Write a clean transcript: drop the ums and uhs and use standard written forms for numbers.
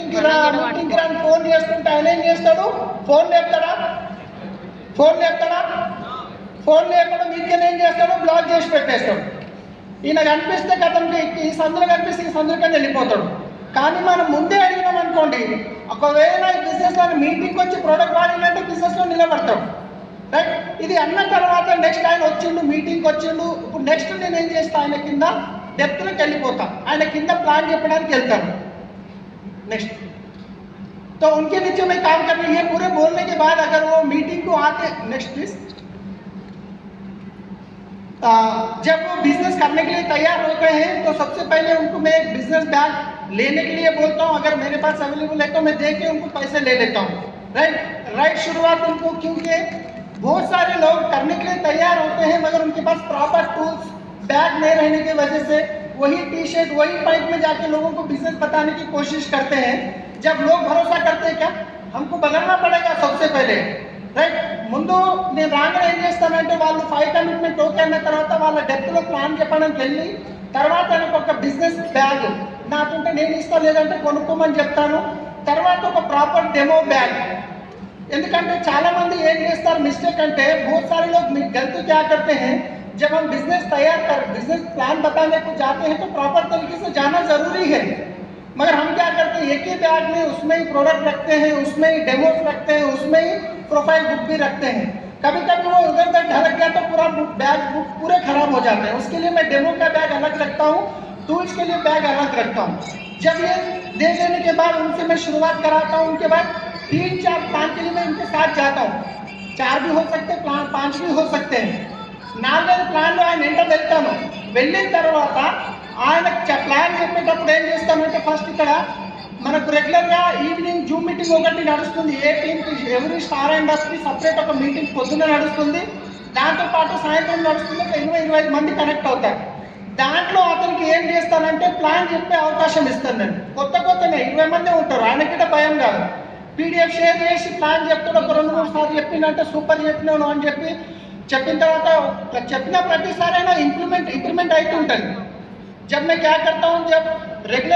మీటింగ్కి రా అని ఫోన్ చేస్తుంటే ఆయన ఏం చేస్తాడు? ఫోన్ లేపుతాడా? ఫోన్ లేకుండా మీకేం ఏం చేస్తాడు? బ్లాక్ చేసి పెట్టేస్తాడు. ఈయన కనిపిస్తే గతంకి ఈ సందులో కనిపిస్తే ఈ సందులకని వెళ్ళిపోతాడు. కానీ మనం ముందే అడిగినాం అనుకోండి, ఒకవేళ ఈ బిజినెస్లో మీటింగ్కి వచ్చి ప్రోడక్ట్ వాడిందంటే బిజినెస్లో నిలబడతాం, రైట్? ఇది అన్న తర్వాత నెక్స్ట్ ఆయన వచ్చిండు, మీటింగ్కి వచ్చిండు. ఇప్పుడు నెక్స్ట్ నేను ఏం చేస్తా, ఆయన కింద డెప్త్లోకి వెళ్ళిపోతా, ఆయన కింద ప్లాన్ చెప్పడానికి వెళ్తాను. नेक्स्ट तो उनके नीचे में काम करनी है। पूरे बोलने के बाद अगर वो मीटिंग को आते, नेक्स्ट प्लीज, जब वो बिजनेस करने के लिए तैयार होते हैं तो सबसे पहले उनको मैं एक बिजनेस बैग लेने के लिए बोलता हूँ। अगर मेरे पास अवेलेबल है तो मैं दे के उनको पैसे ले लेता हूँ, राइट। शुरुआत उनको, क्योंकि बहुत सारे लोग करने के लिए तैयार होते हैं मगर उनके पास प्रॉपर टूल्स बैग नहीं रहने की वजह से वही टी शर्ट वही पैंट में जाके लोगों को बिजनेस बताने की कोशिश करते हैं। जब लोग भरोसा करते हैं, क्या हमको बदलना पड़ेगा सबसे पहले, రైట్? ముందు నేను రాగానే ఏం చేస్తానంటే వాళ్ళు 5 కమిట్మెంట్ ఓకే అన్న తర్వాత వాళ్ళ డెప్త్లో ప్లాన్ చెప్పడానికి వెళ్ళి తర్వాత నాకు ఒక బిజినెస్ బ్యాగ్ నాకుంటే నేను ఇస్తా, లేదంటే కొనుక్కోమని చెప్తాను. తర్వాత ఒక ప్రాపర్ డెమో బ్యాగ్. ఎందుకంటే చాలా మంది ఏం చేస్తారు మిస్టేక్ అంటే, बहुत सारे लोग गलती क्या करते हैं, जब हम बिजनेस तैयार कर बिजनेस प्लान बताने को जाते हैं तो प्रॉपर तरीके से जाना जरूरी है, मगर हम क्या करते हैं एक ही बैग में उसमें ही प्रोडक्ट रखते हैं, उसमें ही डेमोस रखते हैं, उसमें ही प्रोफाइल बुक भी रखते हैं। कभी कभी वो उधर उधर ढलक गया तो पूरा बैग बुक पूरे खराब हो जाते हैं। उसके लिए मैं डेमो का बैग अलग रखता हूँ, टूल्स के लिए बैग अलग रखता हूँ। जब ये दे देने के बाद उनसे मैं शुरुआत कराता हूँ। उनके बाद 3-4 प्लान के लिए मैं उनके साथ जाता हूँ। 4 भी हो सकते हैं, 5 भी हो सकते हैं। 4 ప్లాన్లో ఆయన వెంట వెళ్తాను. వెళ్ళిన తర్వాత ఆయన ప్లాన్ చెప్పేటప్పుడు ఏం చేస్తామంటే, ఫస్ట్ ఇక్కడ మనకు రెగ్యులర్గా ఈవినింగ్ జూమ్ మీటింగ్ ఒకటి నడుస్తుంది. ఏ టీంకి ఎవరి స్టార్ అండ్ డస్కి సపరేట్ ఒక మీటింగ్ పొద్దున్న నడుస్తుంది. దాంతోపాటు సాయంత్రం నడుస్తుంది. ఒక 20-25 మంది కనెక్ట్ అవుతారు. దాంట్లో అతనికి ఏం చేస్తానంటే ప్లాన్ చెప్పే అవకాశం ఇస్తాను నేను. కొత్తనే 20 మంది ఉంటారు, ఆయనకిట భయం కాదు. పీడిఎఫ్ షేర్ చేసి ప్లాన్ చెప్తాడు. ఒక 2-3 సార్లు చెప్పిందంటే సూపర్ చెప్పినాను అని చెప్పిన తర్వాత చెప్పిన ప్రతిసారైనా ఇంప్లిమెంట్ అవుతూ ఉంటుంది. जब मैं क्या करता हूँ, जब रेगुलर